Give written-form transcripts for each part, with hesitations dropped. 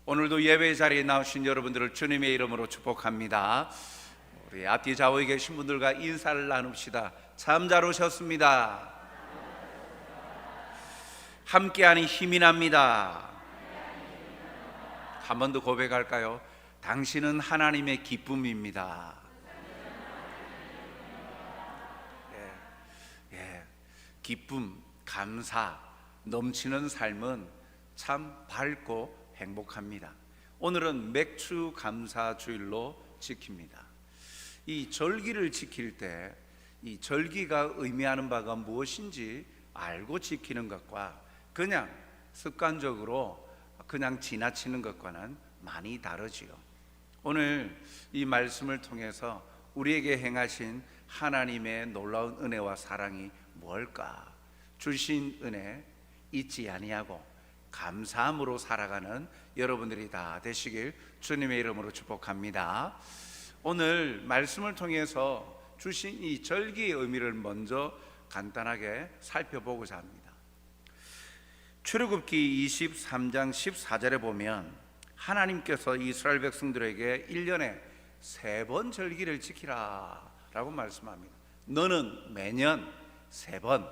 오늘도 예배 자리에 나오신 여러분들을 주님의 이름으로 축복합니다. 우리 앞뒤 좌우에 계신 분들과 인사를 나눕시다. 참 잘 오셨습니다. 함께하니 힘이 납니다. 한 번 더 고백할까요? 당신은 하나님의 기쁨입니다. 기쁨, 감사, 넘치는 삶은 참 밝고 행복합니다. 오늘은 맥주 감사 주일로 지킵니다. 이 절기를 지킬 때 이 절기가 의미하는 바가 무엇인지 알고 지키는 것과 그냥 습관적으로 그냥 지나치는 것과는 많이 다르지요. 오늘 이 말씀을 통해서 우리에게 행하신 하나님의 놀라운 은혜와 사랑이 뭘까? 주신 은혜 잊지 아니하고 감사함으로 살아가는 여러분들이 다 되시길 주님의 이름으로 축복합니다. 오늘 말씀을 통해서 주신 이 절기의 의미를 먼저 간단하게 살펴보고자 합니다. 출애굽기 23장 14절에 보면 하나님께서 이스라엘 백성들에게 1년에 3번 절기를 지키라 라고 말씀합니다. 너는 매년 3번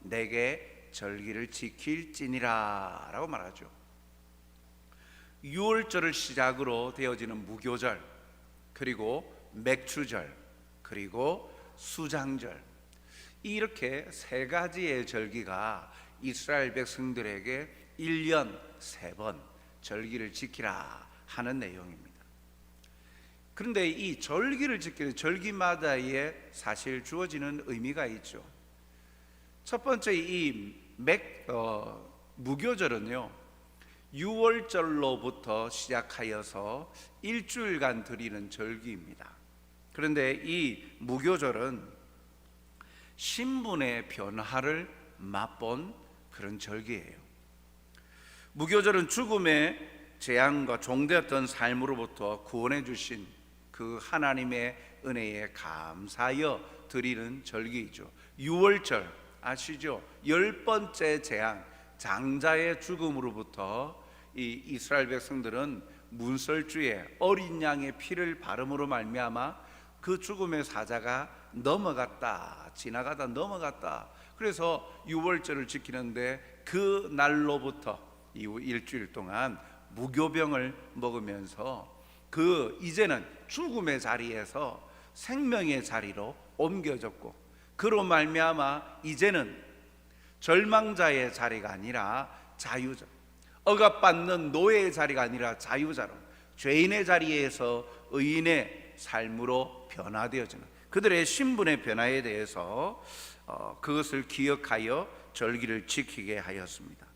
내게 절기를 지킬지니라 라고 말하죠. 6월절을 시작으로 되어지는 무교절, 그리고 맥주절, 그리고 수장절, 이렇게 3가지의 절기가 이스라엘 백성들에게 1년 3번 절기를 지키라 하는 내용입니다. 그런데 이 절기를 지키는 절기마다의 사실 주어지는 의미가 있죠. 첫 번째 이 무교절은요 6월절로부터 시작하여서 일주일간 드리는 절기입니다. 그런데 이 무교절은 신분의 변화를 맛본 그런 절기예요. 무교절은 죽음의 재앙과 종되었던 삶으로부터 구원해 주신 그 하나님의 은혜에 감사하여 드리는 절기이죠. 6월절 아시죠? 10번째 재앙, 장자의 죽음으로부터 이 이스라엘 백성들은 문설주에 어린 양의 피를 바름으로 말미암아 그 죽음의 사자가 넘어갔다, 지나가다 넘어갔다. 그래서 6월절을 지키는데 그 날로부터 이후 일주일 동안 무교병을 먹으면서 이제는 죽음의 자리에서 생명의 자리로 옮겨졌고, 그로 말미암아 이제는 절망자의 자리가 아니라 자유자, 억압받는 노예의 자리가 아니라 자유자로 죄인의 자리에서 의인의 삶으로 변화되어지는 그들의 신분의 변화에 대해서 그것을 기억하여 절기를 지키게 하였습니다.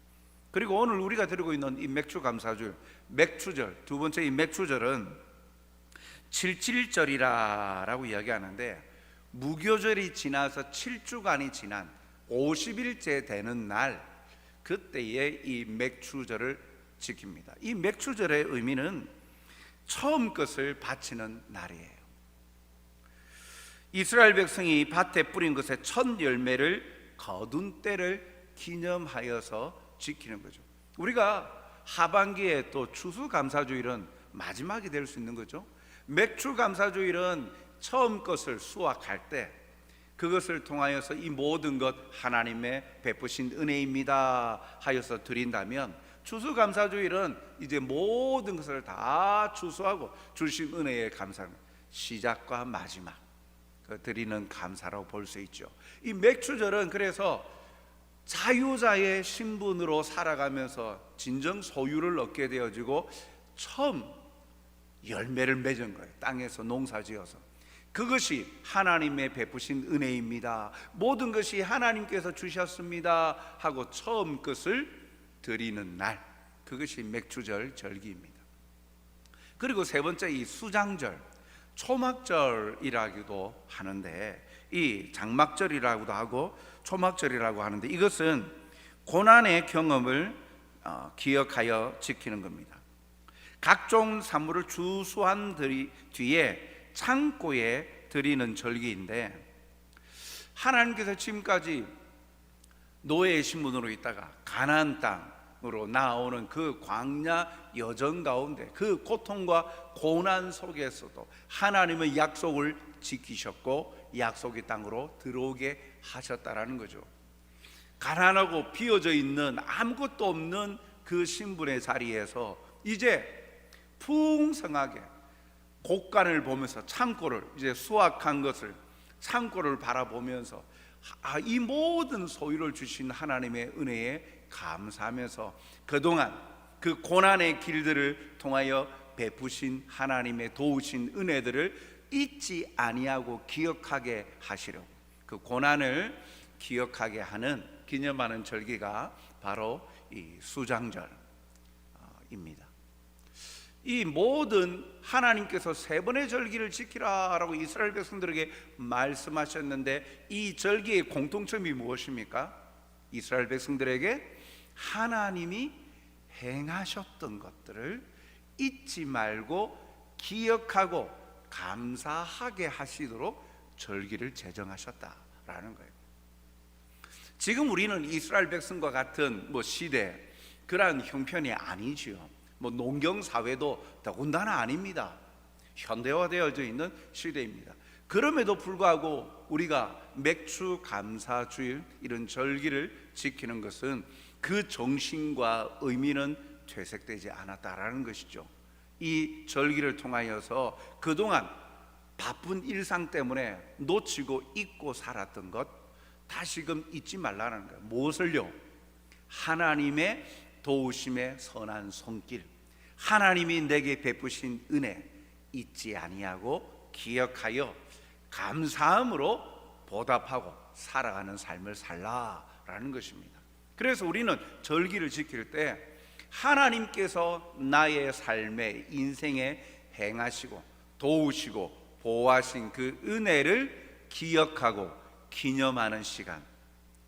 그리고 오늘 우리가 드리고 있는 이 맥주감사절, 맥주절, 두 번째 이 맥주절은 칠칠절이라고 이야기하는데, 무교절이 지나서 7주간이 지난 50일째 되는 날, 그때에 이 맥주절을 지킵니다. 이 맥주절의 의미는 처음 것을 바치는 날이에요. 이스라엘 백성이 밭에 뿌린 것의 첫 열매를 거둔 때를 기념하여서 지키는 거죠. 우리가 하반기에 또 추수감사주일은 마지막이 될 수 있는 거죠. 맥주감사주일은 처음 것을 수확할 때 그것을 통하여서 이 모든 것 하나님의 베푸신 은혜입니다 하여서 드린다면, 추수감사주일은 이제 모든 것을 다 추수하고 주신 은혜에 감사합니다. 시작과 마지막 드리는 감사라고 볼 수 있죠. 이 맥주절은 그래서 자유자의 신분으로 살아가면서 진정 소유를 얻게 되어지고 처음 열매를 맺은 거예요. 땅에서 농사지어서. 그것이 하나님의 베푸신 은혜입니다, 모든 것이 하나님께서 주셨습니다 하고 처음 것을 드리는 날, 그것이 맥주절 절기입니다. 그리고 세 번째 이 수장절, 초막절이라고도 하는데, 이 장막절이라고도 하고 초막절이라고 하는데, 이것은 고난의 경험을 기억하여 지키는 겁니다. 각종 산물을 추수한 뒤에 창고에 드리는 절기인데, 하나님께서 지금까지 노예의 신분으로 있다가 가나안 땅 으로 나오는 그 광야 여정 가운데 그 고통과 고난 속에서도 하나님의 약속을 지키셨고 약속의 땅으로 들어오게 하셨다라는 거죠. 가난하고 비어져 있는 아무것도 없는 그 신분의 자리에서 이제 풍성하게 곡간을 보면서 창고를 이제 수확한 것을 창고를 바라보면서 이 모든 소유를 주신 하나님의 은혜에 감사하면서 그동안 그 고난의 길들을 통하여 베푸신 하나님의 도우신 은혜들을 잊지 아니하고 기억하게 하시려고 그 고난을 기억하게 하는 기념하는 절기가 바로 이 수장절입니다. 이 모든 하나님께서 세 번의 절기를 지키라라고 이스라엘 백성들에게 말씀하셨는데 이 절기의 공통점이 무엇입니까? 이스라엘 백성들에게 하나님이 행하셨던 것들을 잊지 말고 기억하고 감사하게 하시도록 절기를 제정하셨다라는 거예요. 지금 우리는 이스라엘 백성과 같은 시대 그러한 형편이 아니지요. 농경 사회도 더군다나 아닙니다. 현대화되어져 있는 시대입니다. 그럼에도 불구하고 우리가 맥주 감사주일 이런 절기를 지키는 것은 그 정신과 의미는 퇴색되지 않았다라는 것이죠. 이 절기를 통하여서 그동안 바쁜 일상 때문에 놓치고 잊고 살았던 것 다시금 잊지 말라는 거예요. 무엇을요? 하나님의 도우심의 선한 손길, 하나님이 내게 베푸신 은혜 잊지 아니하고 기억하여 감사함으로 보답하고 살아가는 삶을 살라라는 것입니다. 그래서 우리는 절기를 지킬 때 하나님께서 나의 삶에 인생에 행하시고 도우시고 보호하신 그 은혜를 기억하고 기념하는 시간,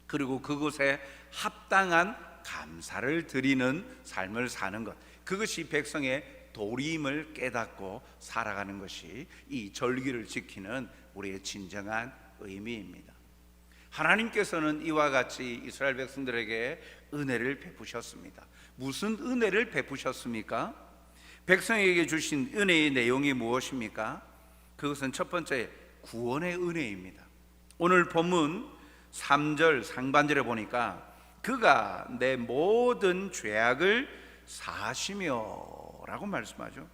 그리고 그곳에 합당한 감사를 드리는 삶을 사는 것, 그것이 백성의 도리임을 깨닫고 살아가는 것이 이 절기를 지키는 우리의 진정한 의미입니다. 하나님께서는 이와 같이 이스라엘 백성들에게 은혜를 베푸셨습니다. 무슨 은혜를 베푸셨습니까? 백성에게 주신 은혜의 내용이 무엇입니까? 그것은 첫 번째 구원의 은혜입니다. 오늘 본문 3절 상반절에 보니까 그가 내 모든 죄악을 사하시며 라고 말씀하죠.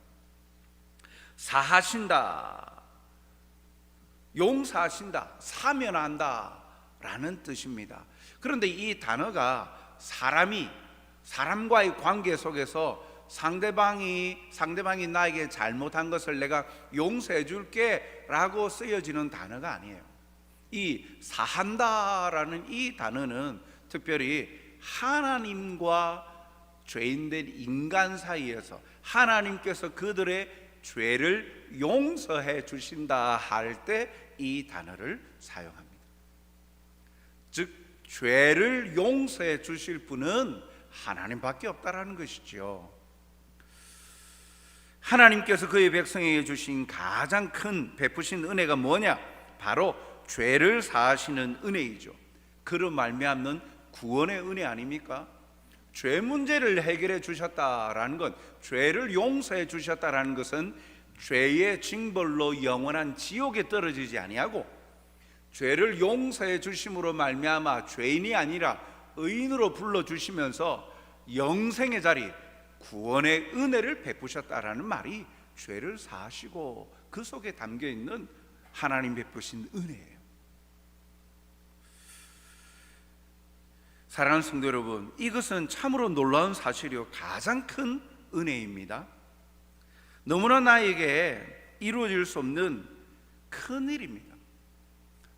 사하신다, 용서하신다, 사면한다 라는 뜻입니다. 그런데 이 단어가 사람과의 관계 속에서 상대방이 나에게 잘못한 것을 내가 용서해 줄게 라고 쓰여지는 단어가 아니에요. 이 사한다라는 이 단어는 특별히 하나님과 죄인된 인간 사이에서 하나님께서 그들의 죄를 용서해 주신다 할 때 이 단어를 사용합니다. 즉 죄를 용서해 주실 분은 하나님밖에 없다라는 것이죠. 하나님께서 그의 백성에게 주신 가장 큰 베푸신 은혜가 뭐냐? 바로 죄를 사하시는 은혜이죠. 그로 말미암는 구원의 은혜 아닙니까? 죄 문제를 해결해 주셨다라는 것, 죄를 용서해 주셨다라는 것은 죄의 징벌로 영원한 지옥에 떨어지지 아니하고 죄를 용서해 주심으로 말미암아 죄인이 아니라 의인으로 불러주시면서 영생의 자리, 구원의 은혜를 베푸셨다라는 말이 죄를 사하시고 그 속에 담겨있는 하나님 베푸신 은혜예요. 사랑하는 성도 여러분, 이것은 참으로 놀라운 사실이요 가장 큰 은혜입니다. 너무나 나에게 이루어질 수 없는 큰 일입니다.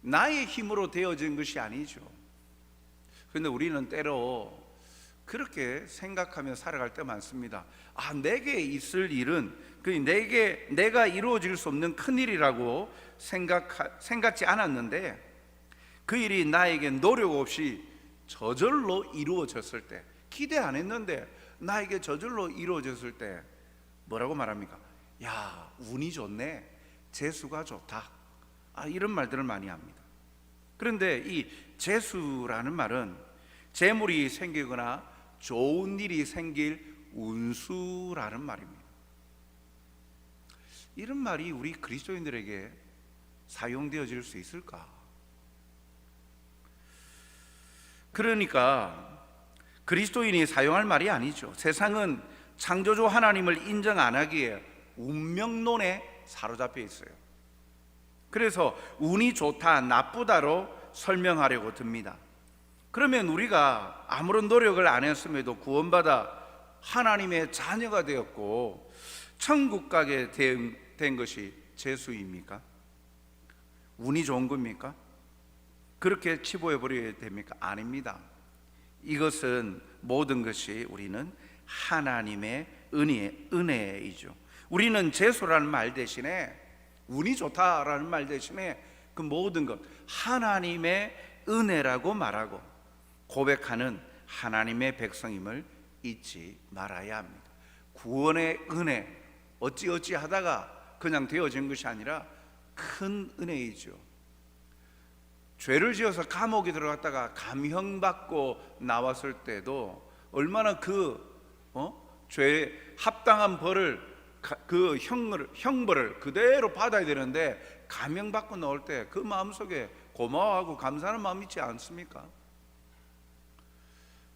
나의 힘으로 되어진 것이 아니죠. 그런데 우리는 때로 그렇게 생각하며 살아갈 때 많습니다. 내게 있을 일은 내가 이루어질 수 없는 큰 일이라고 생각지 않았는데 그 일이 나에게 노력 없이 저절로 이루어졌을 때, 기대 안 했는데 나에게 저절로 이루어졌을 때 뭐라고 말합니까? 야, 운이 좋네, 재수가 좋다, 이런 말들을 많이 합니다. 그런데 이 재수라는 말은 재물이 생기거나 좋은 일이 생길 운수라는 말입니다. 이런 말이 우리 그리스도인들에게 사용되어질 수 있을까? 그러니까 그리스도인이 사용할 말이 아니죠. 세상은 창조주 하나님을 인정 안 하기에 운명론에 사로잡혀 있어요. 그래서 운이 좋다, 나쁘다로 설명하려고 듭니다. 그러면 우리가 아무런 노력을 안 했음에도 구원받아 하나님의 자녀가 되었고 천국 가게 된 것이 재수입니까? 운이 좋은 겁니까? 그렇게 치부해 버려야 됩니까? 아닙니다. 이것은 모든 것이 우리는 하나님의 은혜이죠. 우리는 재수라는 말 대신에, 운이 좋다라는 말 대신에 그 모든 것 하나님의 은혜라고 말하고 고백하는 하나님의 백성임을 잊지 말아야 합니다. 구원의 은혜, 어찌어찌 하다가 그냥 되어진 것이 아니라 큰 은혜이죠. 죄를 지어서 감옥에 들어갔다가 감형받고 나왔을 때도 얼마나 죄에 합당한 벌을, 그 형벌을 그대로 받아야 되는데 감형받고 나올 때 그 마음속에 고마워하고 감사하는 마음이 있지 않습니까?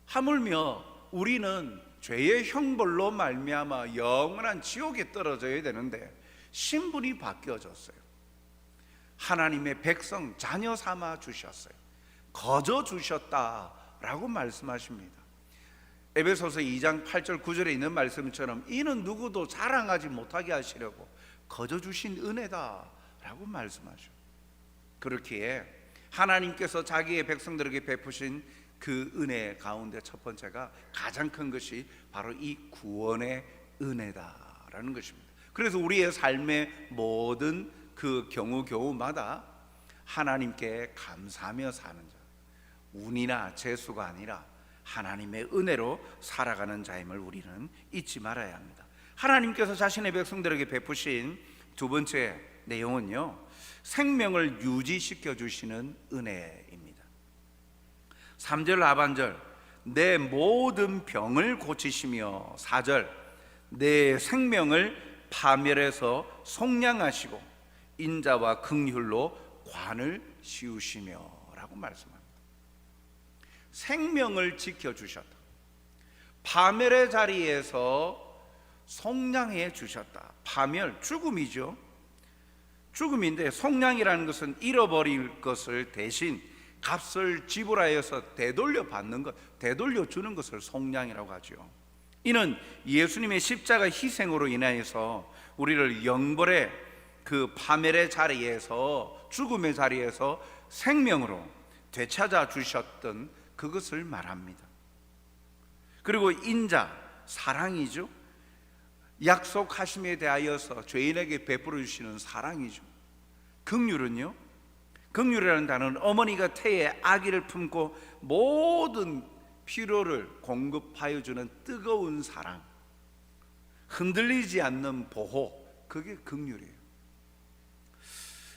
하물며 우리는 죄의 형벌로 말미암아 영원한 지옥에 떨어져야 되는데 신분이 바뀌어졌어요. 하나님의 백성, 자녀 삼아 주셨어요. 거저 주셨다라고 말씀하십니다. 에베소서 2장 8절 9절에 있는 말씀처럼 이는 누구도 자랑하지 못하게 하시려고 거저 주신 은혜다라고 말씀하죠. 그렇기에 하나님께서 자기의 백성들에게 베푸신 그 은혜 가운데 첫 번째가, 가장 큰 것이 바로 이 구원의 은혜다라는 것입니다. 그래서 우리의 삶의 모든 그 겨우마다 하나님께 감사하며 사는 자, 운이나 재수가 아니라 하나님의 은혜로 살아가는 자임을 우리는 잊지 말아야 합니다. 하나님께서 자신의 백성들에게 베푸신 두 번째 내용은요, 생명을 유지시켜 주시는 은혜입니다. 3절 하반절, 내 모든 병을 고치시며, 4절, 내 생명을 파멸해서 속량하시고 인자와 긍휼로 관을 씌우시며 라고 말씀합니다. 생명을 지켜주셨다, 파멸의 자리에서 속량해 주셨다. 파멸, 죽음이죠. 죽음인데 속량이라는 것은 잃어버릴 것을 대신 값을 지불하여서 되돌려 받는 것, 되돌려 주는 것을 속량이라고 하죠. 이는 예수님의 십자가 희생으로 인하여서 우리를 영벌의 그 파멸의 자리에서, 죽음의 자리에서 생명으로 되찾아 주셨던 그것을 말합니다. 그리고 인자, 사랑이죠. 약속하심에 대하여서 죄인에게 베풀어 주시는 사랑이죠. 긍휼은요, 긍휼이라는 단어는 어머니가 태에 아기를 품고 모든 필요를 공급하여 주는 뜨거운 사랑, 흔들리지 않는 보호, 그게 긍휼이에요.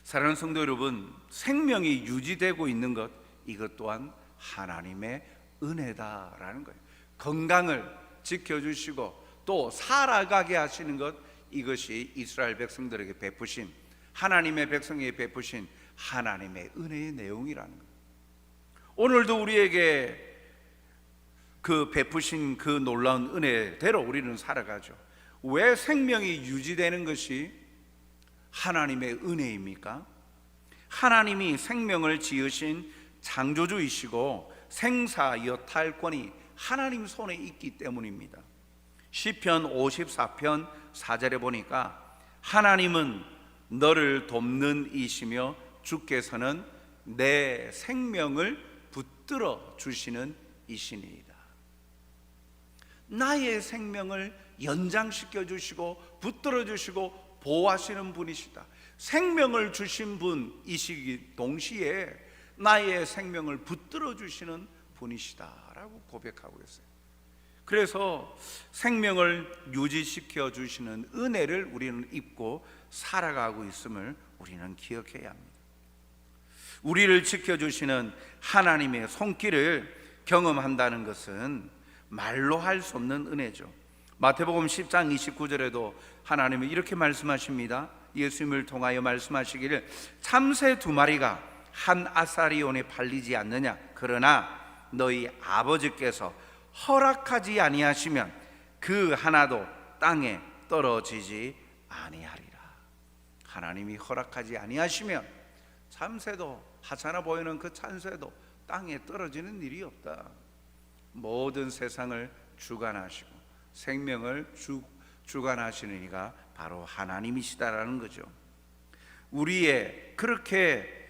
사랑하는 성도 여러분, 생명이 유지되고 있는 것, 이것 또한 하나님의 은혜다라는 거예요. 건강을 지켜주시고 또 살아가게 하시는 것, 이것이 이스라엘 백성들에게 베푸신, 하나님의 백성에게 베푸신 하나님의 은혜의 내용이라는 거예요. 오늘도 우리에게 그 베푸신 그 놀라운 은혜대로 우리는 살아가죠. 왜 생명이 유지되는 것이 하나님의 은혜입니까? 하나님이 생명을 지으신 창조주이시고 생사 여탈권이 하나님 손에 있기 때문입니다. 시편 54편 4절에 보니까 하나님은 너를 돕는 이시며 주께서는 내 생명을 붙들어 주시는 이시니이다. 나의 생명을 연장시켜 주시고 붙들어 주시고 보호하시는 분이시다. 생명을 주신 분이시기 동시에 나의 생명을 붙들어 주시는 분이시다라고 고백하고 있어요. 그래서 생명을 유지시켜 주시는 은혜를 우리는 입고 살아가고 있음을 우리는 기억해야 합니다. 우리를 지켜주시는 하나님의 손길을 경험한다는 것은 말로 할 수 없는 은혜죠. 마태복음 10장 29절에도 하나님은 이렇게 말씀하십니다. 예수님을 통하여 말씀하시기를 참새 2마리가 한 아사리온에 팔리지 않느냐. 그러나 너희 아버지께서 허락하지 아니하시면 그 하나도 땅에 떨어지지 아니하리라. 하나님이 허락하지 아니하시면 참새도, 하찮아 보이는 그 참새도 땅에 떨어지는 일이 없다. 모든 세상을 주관하시고 생명을 주관하시는 이가 바로 하나님이시다라는 거죠. 우리의 그렇게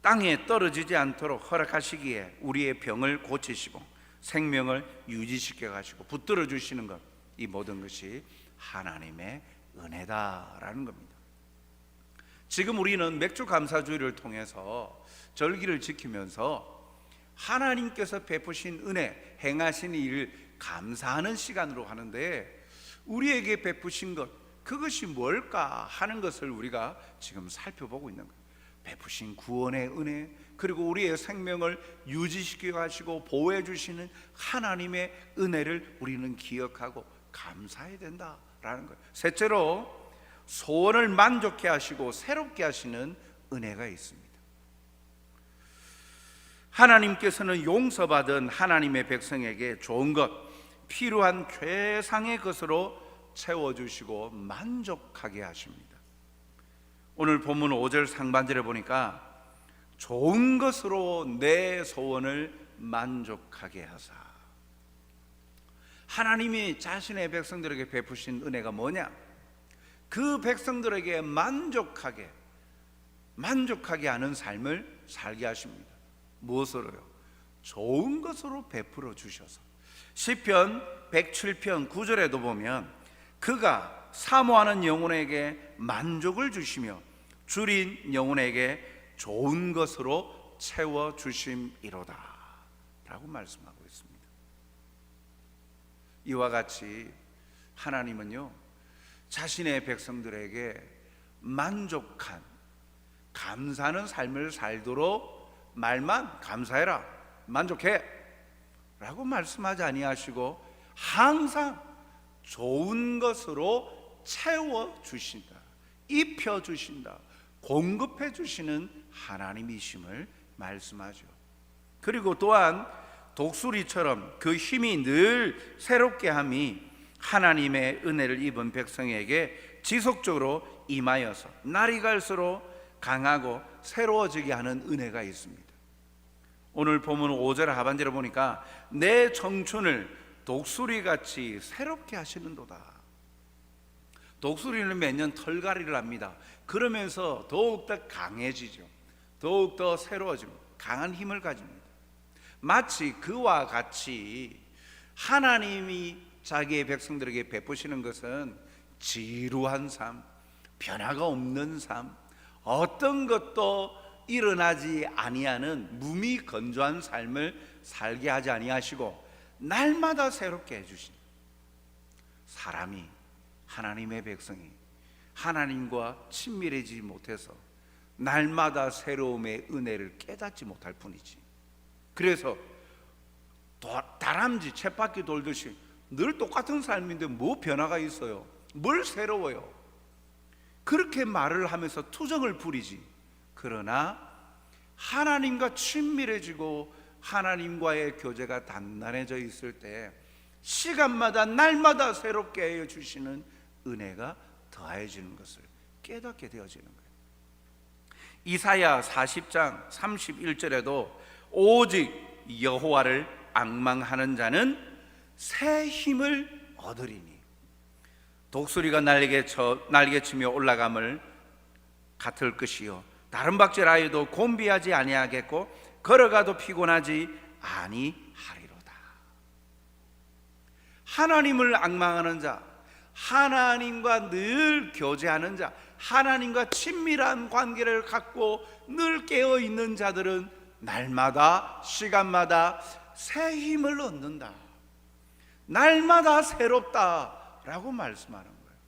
땅에 떨어지지 않도록 허락하시기에 우리의 병을 고치시고 생명을 유지시켜 가시고 붙들어 주시는 것, 이 모든 것이 하나님의 은혜다라는 겁니다. 지금 우리는 맥주 감사주의를 통해서 절기를 지키면서 하나님께서 베푸신 은혜, 행하신 일을 감사하는 시간으로 하는데, 우리에게 베푸신 것, 그것이 뭘까 하는 것을 우리가 지금 살펴보고 있는 거예요. 베푸신 구원의 은혜, 그리고 우리의 생명을 유지시켜 가시고 보호해 주시는 하나님의 은혜를 우리는 기억하고 감사해야 된다라는 거예요. 셋째로, 소원을 만족해 하시고 새롭게 하시는 은혜가 있습니다. 하나님께서는 용서받은 하나님의 백성에게 좋은 것, 필요한 최상의 것으로 채워주시고 만족하게 하십니다. 오늘 본문 5절 상반절에 보니까 좋은 것으로 내 소원을 만족하게 하사. 하나님이 자신의 백성들에게 베푸신 은혜가 뭐냐? 그 백성들에게 만족하게 하는 삶을 살게 하십니다. 무엇으로요? 좋은 것으로 베풀어 주셔서. 시편 107편 9절에도 보면 그가 사모하는 영혼에게 만족을 주시며 줄인 영혼에게 좋은 것으로 채워 주심이로다 라고 말씀하고 있습니다. 이와 같이 하나님은요, 자신의 백성들에게 만족한, 감사하는 삶을 살도록 말만 감사해라, 만족해 라고 말씀하지 아니하시고 항상 좋은 것으로 채워주신다, 입혀주신다, 공급해 주시는 하나님이심을 말씀하죠. 그리고 또한 독수리처럼 그 힘이 늘 새롭게 함이 하나님의 은혜를 입은 백성에게 지속적으로 임하여서 날이 갈수록 강하고 새로워지게 하는 은혜가 있습니다. 오늘 본문 5절 하반절에 보니까 내 청춘을 독수리같이 새롭게 하시는도다. 독수리는 매년 털갈이를 합니다. 그러면서 더욱더 강해지죠. 더욱더 새로워집니다. 강한 힘을 가집니다. 마치 그와 같이 하나님이 자기의 백성들에게 베푸시는 것은 지루한 삶, 변화가 없는 삶, 어떤 것도 일어나지 아니하는 무미건조한 삶을 살게 하지 아니하시고 날마다 새롭게 해주신, 사람이, 하나님의 백성이 하나님과 친밀해지지 못해서 날마다 새로움의 은혜를 깨닫지 못할 뿐이지. 그래서 다람쥐 쳇바퀴 돌듯이 늘 똑같은 삶인데 뭐 변화가 있어요? 뭘 새로워요? 그렇게 말을 하면서 투정을 부리지. 그러나 하나님과 친밀해지고 하나님과의 교제가 단단해져 있을 때 시간마다 날마다 새롭게 해주시는 은혜가 더해지는 것을 깨닫게 되어지는 거예요. 이사야 40장 31절에도 오직 여호와를 앙망하는 자는 새 힘을 얻으리니 독수리가 날개치며 올라감을 같을 것이요 다른 박질하여도 곤비하지 아니하겠고 걸어가도 피곤하지 아니하리로다. 하나님을 앙망하는 자, 하나님과 늘 교제하는 자, 하나님과 친밀한 관계를 갖고 늘 깨어있는 자들은 날마다 시간마다 새 힘을 얻는다, 날마다 새롭다라고 말씀하는 거예요.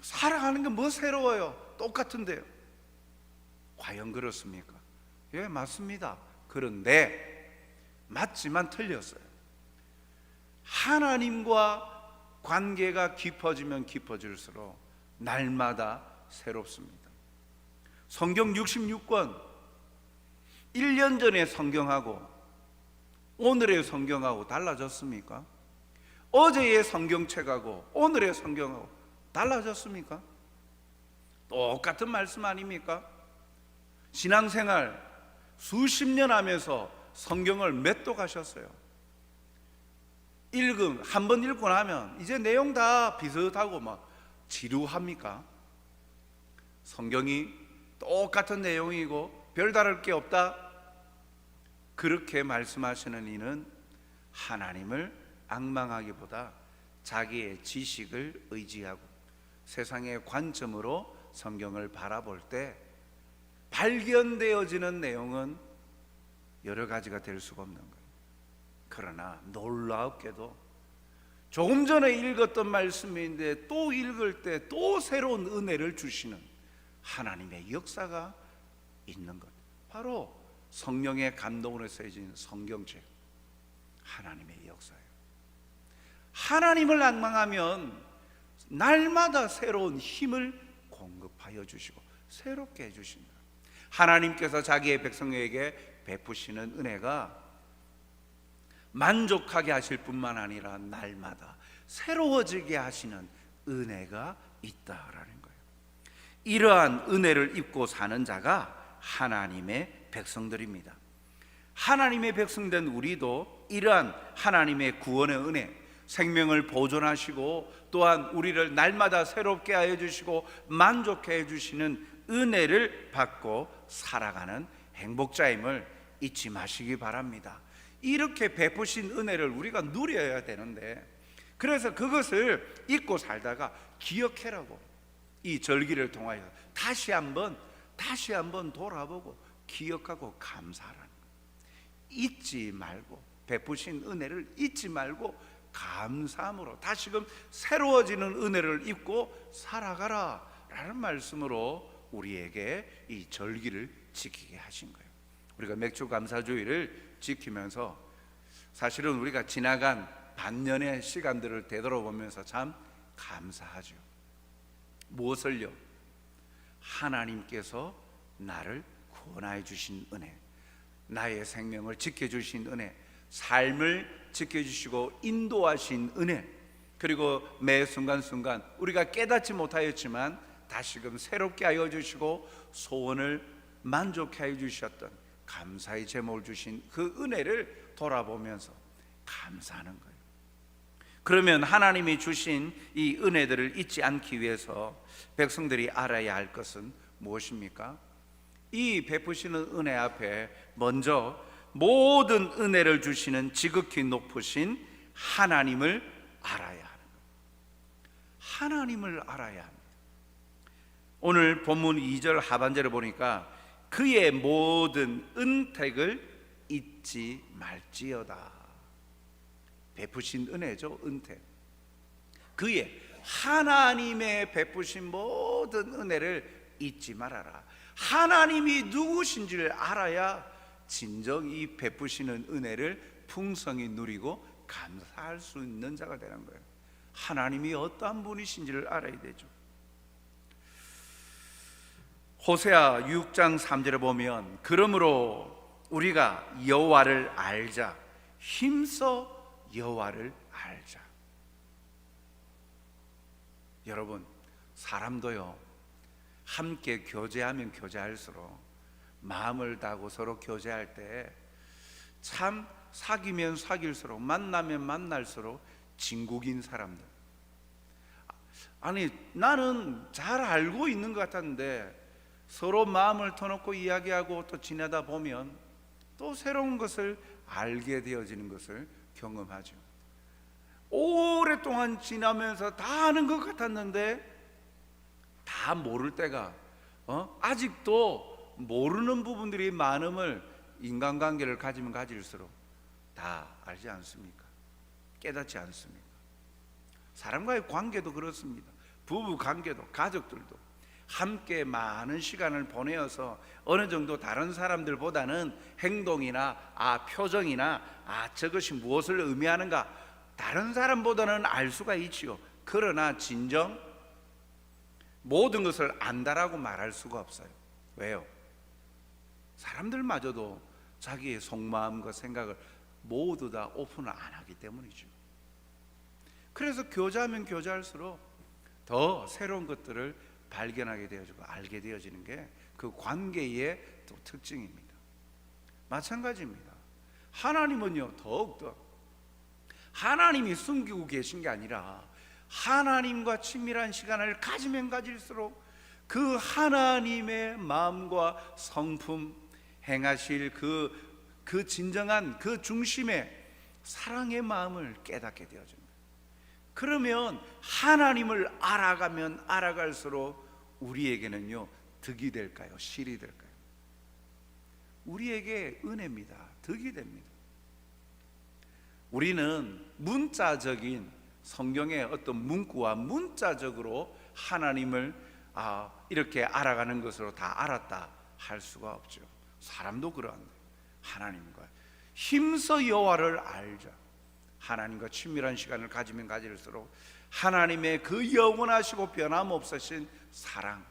살아가는 게 뭐 새로워요? 똑같은데요. 과연 그렇습니까? 예, 맞습니다. 그런데 맞지만 틀렸어요. 하나님과 관계가 깊어지면 깊어질수록 날마다 새롭습니다. 성경 66권, 1년 전의 성경하고 오늘의 성경하고 달라졌습니까? 어제의 성경책하고 오늘의 성경하고 달라졌습니까? 똑같은 말씀 아닙니까? 신앙생활 수십 년 하면서 성경을 몇 도 가셨어요? 한 번 읽고 나면 이제 내용 다 비슷하고 막 지루합니까? 성경이 똑같은 내용이고 별다를 게 없다? 그렇게 말씀하시는 이는 하나님을 앙망하기보다 자기의 지식을 의지하고 세상의 관점으로 성경을 바라볼 때 발견되어지는 내용은 여러 가지가 될 수가 없는 거예요. 그러나 놀랍게도 조금 전에 읽었던 말씀인데 또 읽을 때 또 새로운 은혜를 주시는 하나님의 역사가 있는 것, 바로 성령의 감동으로 쓰여진 성경책, 하나님의 역사예요. 하나님을 앙망하면 날마다 새로운 힘을 공급하여 주시고 새롭게 해주신다. 하나님께서 자기의 백성에게 베푸시는 은혜가 만족하게 하실 뿐만 아니라 날마다 새로워지게 하시는 은혜가 있다라는 거예요. 이러한 은혜를 입고 사는 자가 하나님의 백성들입니다. 하나님의 백성된 우리도 이러한 하나님의 구원의 은혜, 생명을 보존하시고 또한 우리를 날마다 새롭게 하여 주시고 만족해 해 주시는 은혜를 받고 살아가는 행복자임을 잊지 마시기 바랍니다. 이렇게 베푸신 은혜를 우리가 누려야 되는데, 그래서 그것을 잊고 살다가 기억해라고 이 절기를 통하여 다시 한번 돌아보고 기억하고 감사하라는 거예요. 잊지 말고, 베푸신 은혜를 잊지 말고 감사함으로 다시금 새로워지는 은혜를 입고 살아가라 라는 말씀으로 우리에게 이 절기를 지키게 하신 거예요. 우리가 맥주 감사주의를 지키면서 사실은 우리가 지나간 반년의 시간들을 되돌아보면서 참 감사하죠. 무엇을요? 하나님께서 나를 구원하여 주신 은혜, 나의 생명을 지켜주신 은혜, 삶을 지켜주시고 인도하신 은혜, 그리고 매 순간순간 우리가 깨닫지 못하였지만 다시금 새롭게 하여 주시고 소원을 만족해 하여 주셨던 감사의 제목을 주신 그 은혜를 돌아보면서 감사하는 거예요. 그러면 하나님이 주신 이 은혜들을 잊지 않기 위해서 백성들이 알아야 할 것은 무엇입니까? 이 베푸시는 은혜 앞에 먼저 모든 은혜를 주시는 지극히 높으신 하나님을 알아야 하는 거예요. 하나님을 알아야 합니다. 오늘 본문 2절 하반절을 보니까 그의 모든 은택을 잊지 말지어다. 베푸신 은혜죠, 은택. 그의 하나님의 베푸신 모든 은혜를 잊지 말아라. 하나님이 누구신지를 알아야 진정 이 베푸시는 은혜를 풍성히 누리고 감사할 수 있는 자가 되는 거예요. 하나님이 어떠한 분이신지를 알아야 되죠. 호세아 6장 3절에 보면 그러므로 우리가 여호와를 알자, 힘써 여호와를 알자. 여러분, 사람도요 함께 교제하면 교제할수록 마음을 다하고 서로 교제할 때 참 사귀면 사귈수록 만나면 만날수록 진국인 사람들, 아니 나는 잘 알고 있는 것 같았는데 서로 마음을 터놓고 이야기하고 또 지내다 보면 또 새로운 것을 알게 되어지는 것을 경험하죠. 오랫동안 지나면서 다 아는 것 같았는데 다 모를 때가 아직도 모르는 부분들이 많음을 인간관계를 가지면 가질수록 다 알지 않습니까? 깨닫지 않습니까? 사람과의 관계도 그렇습니다. 부부 관계도, 가족들도 함께 많은 시간을 보내어서 어느 정도 다른 사람들보다는 행동이나 표정이나 저것이 무엇을 의미하는가 다른 사람보다는 알 수가 있지요. 그러나 진정 모든 것을 안다라고 말할 수가 없어요. 왜요? 사람들마저도 자기의 속마음과 생각을 모두 다 오픈을 안 하기 때문이죠. 그래서 교제하면 교제할수록 더 새로운 것들을 발견하게 되어지고 알게 되어지는 게 그 관계의 또 특징입니다. 마찬가지입니다. 하나님은요, 더욱더 하나님이 숨기고 계신 게 아니라 하나님과 친밀한 시간을 가지면 가질수록 그 하나님의 마음과 성품 행하실 그 진정한 그 중심의 사랑의 마음을 깨닫게 되어집니다. 그러면 하나님을 알아가면 알아갈수록 우리에게는요, 득이 될까요? 실이 될까요? 우리에게 은혜입니다. 득이 됩니다. 우리는 문자적인 성경의 어떤 문구와 문자적으로 하나님을 이렇게 알아가는 것으로 다 알았다 할 수가 없죠. 사람도 그러한데 하나님과 힘써 여호와를 알자. 하나님과 친밀한 시간을 가지면 가질수록 하나님의 그 영원하시고 변함없으신 사랑,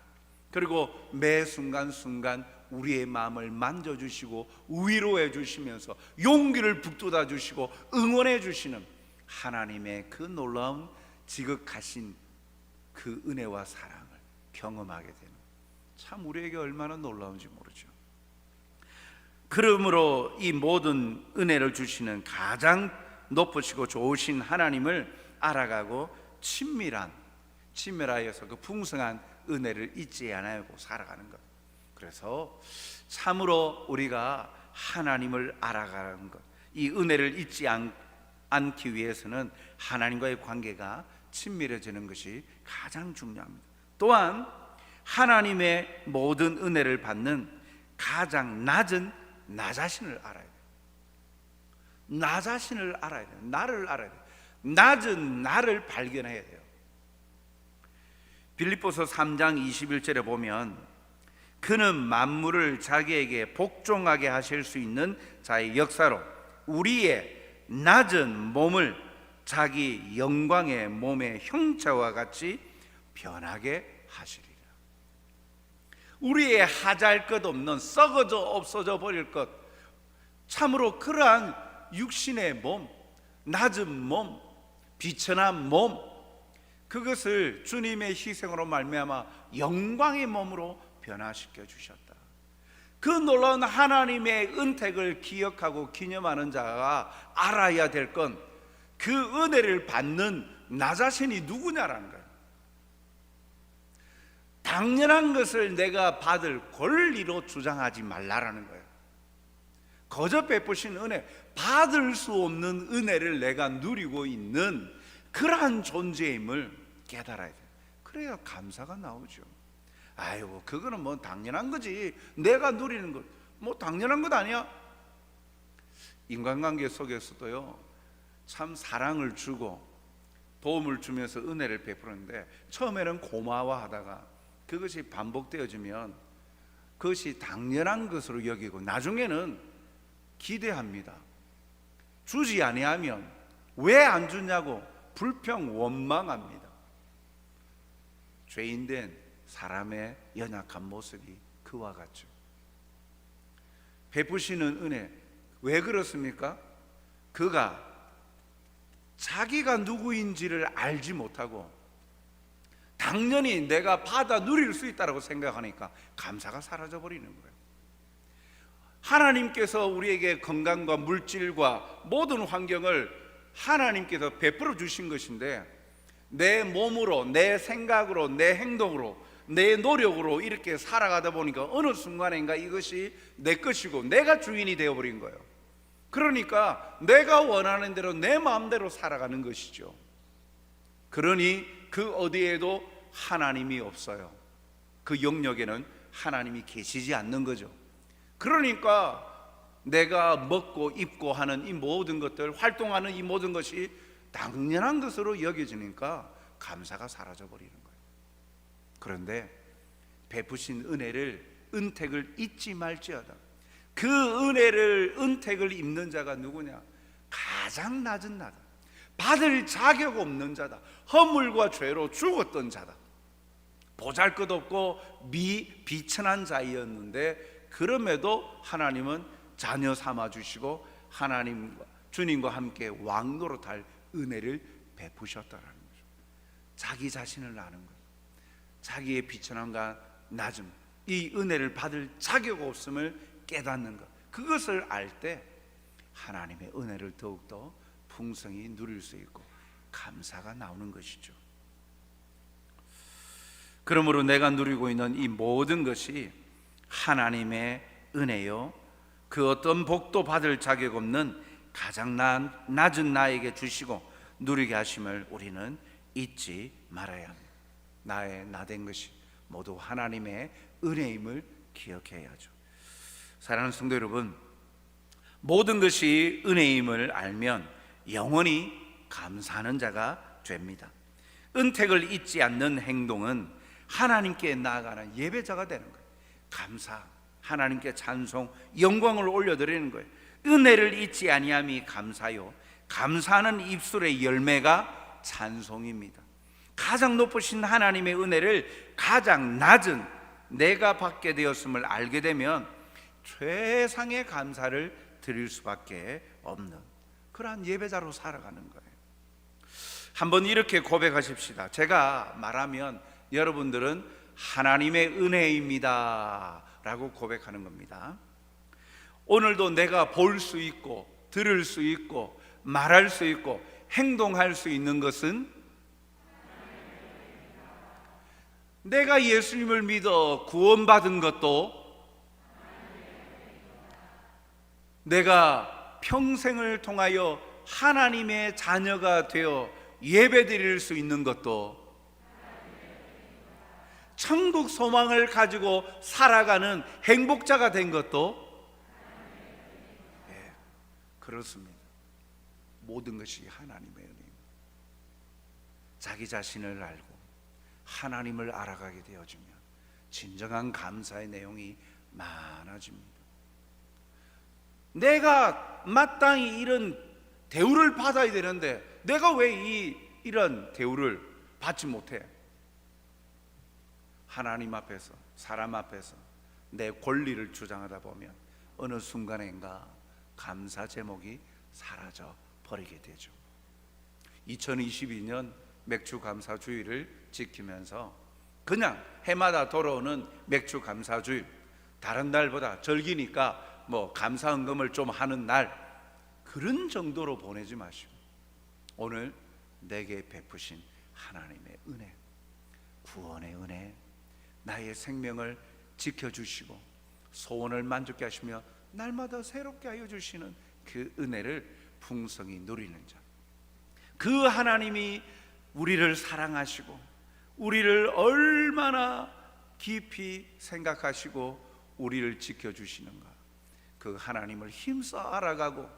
그리고 매 순간순간 우리의 마음을 만져주시고 위로해 주시면서 용기를 북돋아 주시고 응원해 주시는 하나님의 그 놀라운 지극하신 그 은혜와 사랑을 경험하게 되는, 참 우리에게 얼마나 놀라운지 모르죠. 그러므로 이 모든 은혜를 주시는 가장 높으시고 좋으신 하나님을 알아가고 친밀하여서 그 풍성한 은혜를 잊지 않고 살아가는 것. 그래서 참으로 우리가 하나님을 알아가는 것, 이 은혜를 잊지 않기 위해서는 하나님과의 관계가 친밀해지는 것이 가장 중요합니다. 또한 하나님의 모든 은혜를 받는 가장 낮은 나 자신을 알아야 돼요. 나 자신을 알아야 돼요. 나를 알아야 돼요. 낮은 나를 발견해야 돼요. 빌립보서 3장 21절에 보면 그는 만물을 자기에게 복종하게 하실 수 있는 자의 역사로 우리의 낮은 몸을 자기 영광의 몸의 형체와 같이 변하게 하시리라. 우리의 하잘 것 없는 썩어져 없어져 버릴 것, 참으로 그러한 육신의 몸, 낮은 몸, 비천한 몸, 그것을 주님의 희생으로 말미암아 영광의 몸으로 변화시켜 주셨다. 그 놀라운 하나님의 은택을 기억하고 기념하는 자가 알아야 될 건 그 은혜를 받는 나 자신이 누구냐라는 거예요. 당연한 것을 내가 받을 권리로 주장하지 말라라는 거예요. 거저 베푸신 은혜, 받을 수 없는 은혜를 내가 누리고 있는 그러한 존재임을 깨달아야 돼요. 그래야 감사가 나오죠. 아이고, 그거는 뭐 당연한 거지, 내가 누리는 것 뭐 당연한 것 아니야. 인간관계 속에서도요, 참 사랑을 주고 도움을 주면서 은혜를 베푸는데 처음에는 고마워하다가 그것이 반복되어지면 그것이 당연한 것으로 여기고 나중에는 기대합니다. 주지 아니하면 왜 안 주냐고 불평 원망합니다. 죄인된 사람의 연약한 모습이 그와 같죠. 베푸시는 은혜, 왜 그렇습니까? 그가 자기가 누구인지를 알지 못하고 당연히 내가 받아 누릴 수 있다고 생각하니까 감사가 사라져 버리는 거예요. 하나님께서 우리에게 건강과 물질과 모든 환경을 하나님께서 베풀어 주신 것인데 내 몸으로, 내 생각으로, 내 행동으로, 내 노력으로 이렇게 살아가다 보니까 어느 순간인가 이것이 내 것이고 내가 주인이 되어버린 거예요. 그러니까 내가 원하는 대로 내 마음대로 살아가는 것이죠. 그러니 그 어디에도 하나님이 없어요. 그 영역에는 하나님이 계시지 않는 거죠. 그러니까 내가 먹고 입고 하는 이 모든 것들, 활동하는 이 모든 것이 당연한 것으로 여겨지니까 감사가 사라져 버리는 거예요. 그런데 베푸신 은혜를, 은택을 잊지 말지어다. 그 은혜를, 은택을 입는 자가 누구냐? 가장 낮은 나다. 받을 자격 없는 자다. 허물과 죄로 죽었던 자다. 보잘것없고 비천한 자였는데 그럼에도 하나님은 자녀 삼아주시고 주님과 함께 왕노릇할 은혜를 베푸셨다라는 거죠. 자기 자신을 아는 거예요. 자기의 비천함과 낮음, 이 은혜를 받을 자격 없음을 깨닫는 것, 그것을 알 때 하나님의 은혜를 더욱더 풍성히 누릴 수 있고 감사가 나오는 것이죠. 그러므로 내가 누리고 있는 이 모든 것이 하나님의 은혜요, 그 어떤 복도 받을 자격 없는 가장 낮은 나에게 주시고 누리게 하심을 우리는 잊지 말아야 합니다. 나의 나된 것이 모두 하나님의 은혜임을 기억해야죠. 사랑하는 성도 여러분, 모든 것이 은혜임을 알면 영원히 감사하는 자가 됩니다. 은택을 잊지 않는 행동은 하나님께 나아가는 예배자가 되는 거예요. 감사, 하나님께 찬송, 영광을 올려드리는 거예요. 은혜를 잊지 아니함이 감사요, 감사하는 입술의 열매가 찬송입니다. 가장 높으신 하나님의 은혜를 가장 낮은 내가 받게 되었음을 알게 되면 최상의 감사를 드릴 수밖에 없는 그러한 예배자로 살아가는 거예요. 한번 이렇게 고백하십시다. 제가 말하면 여러분들은 하나님의 은혜입니다 라고 고백하는 겁니다. 오늘도 내가 볼 수 있고 들을 수 있고 말할 수 있고 행동할 수 있는 것은 내가 예수님을 믿어 구원받은 것도, 내가 평생을 통하여 하나님의 자녀가 되어 예배드릴 수 있는 것도, 천국 소망을 가지고 살아가는 행복자가 된 것도, 그렇습니다. 모든 것이 하나님의 은혜입니다. 자기 자신을 알고 하나님을 알아가게 되어지면 진정한 감사의 내용이 많아집니다. 내가 마땅히 이런 대우를 받아야 되는데 내가 왜 이런 대우를 받지 못해? 하나님 앞에서, 사람 앞에서 내 권리를 주장하다 보면 어느 순간인가 감사 제목이 사라져 버리게 되죠. 2022년 맥주 감사 주일을 지키면서 그냥 해마다 돌아오는 맥주 감사 주일, 다른 날보다 절기니까 뭐 감사 헌금을 좀 하는 날, 그런 정도로 보내지 마시고 오늘 내게 베푸신 하나님의 은혜, 구원의 은혜, 나의 생명을 지켜주시고 소원을 만족케 하시며 날마다 새롭게 하여 주시는 그 은혜를 풍성히 누리는 자, 그 하나님이 우리를 사랑하시고 우리를 얼마나 깊이 생각하시고 우리를 지켜주시는가, 그 하나님을 힘써 알아가고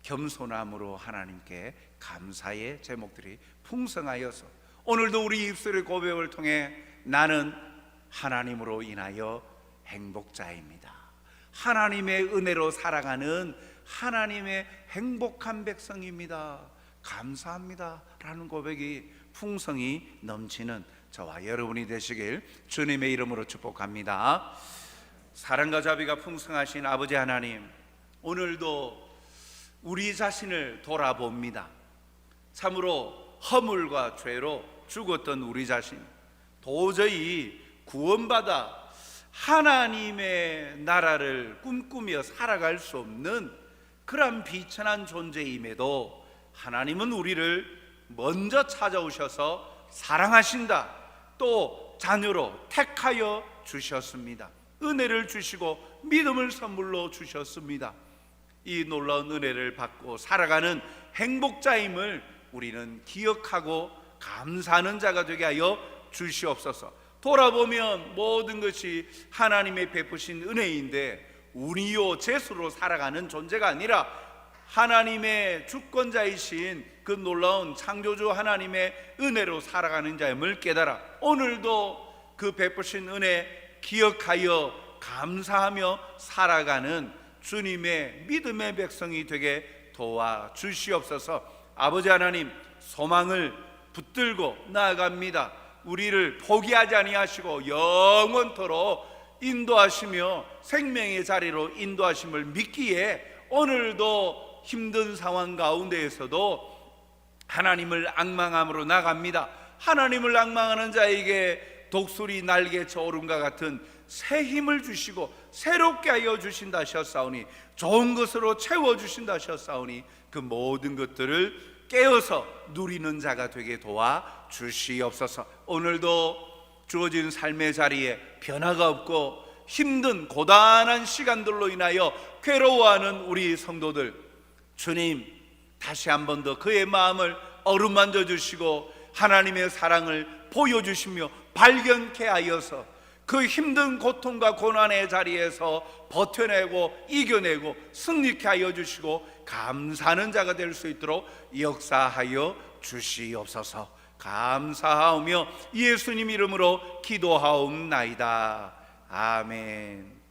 겸손함으로 하나님께 감사의 제목들이 풍성하여서 오늘도 우리 입술의 고백을 통해 나는 하나님으로 인하여 행복자입니다, 하나님의 은혜로 살아가는 하나님의 행복한 백성입니다, 감사합니다 라는 고백이 풍성히 넘치는 저와 여러분이 되시길 주님의 이름으로 축복합니다. 사랑과 자비가 풍성하신 아버지 하나님, 오늘도 우리 자신을 돌아봅니다. 참으로 허물과 죄로 죽었던 우리 자신, 도저히 구원받아 하나님의 나라를 꿈꾸며 살아갈 수 없는 그런 비천한 존재임에도 하나님은 우리를 먼저 찾아오셔서 사랑하신다, 또 자녀로 택하여 주셨습니다. 은혜를 주시고 믿음을 선물로 주셨습니다. 이 놀라운 은혜를 받고 살아가는 행복자임을 우리는 기억하고 감사하는 자가 되게 하여 주시옵소서. 돌아보면 모든 것이 하나님의 베푸신 은혜인데 운이요 재수로 살아가는 존재가 아니라 하나님의 주권자이신 그 놀라운 창조주 하나님의 은혜로 살아가는 자임을 깨달아 오늘도 그 베푸신 은혜 기억하여 감사하며 살아가는 주님의 믿음의 백성이 되게 도와주시옵소서. 아버지 하나님, 소망을 붙들고 나아갑니다. 우리를 포기하지 아니하시고 영원토록 인도하시며 생명의 자리로 인도하심을 믿기에 오늘도 힘든 상황 가운데에서도 하나님을 앙망함으로 나갑니다. 하나님을 앙망하는 자에게 독수리 날개 저오름과 같은 새 힘을 주시고 새롭게 하여 주신다 하셨사오니, 좋은 것으로 채워주신다 하셨사오니 그 모든 것들을 깨어서 누리는 자가 되게 도와주시옵소서. 오늘도 주어진 삶의 자리에 변화가 없고 힘든 고단한 시간들로 인하여 괴로워하는 우리 성도들, 주님 다시 한 번 더 그의 마음을 어루만져 주시고 하나님의 사랑을 보여주시며 발견케 하여서 그 힘든 고통과 고난의 자리에서 버텨내고 이겨내고 승리케 하여 주시고 감사하는 자가 될 수 있도록 역사하여 주시옵소서. 감사하오며 예수님 이름으로 기도하옵나이다. 아멘.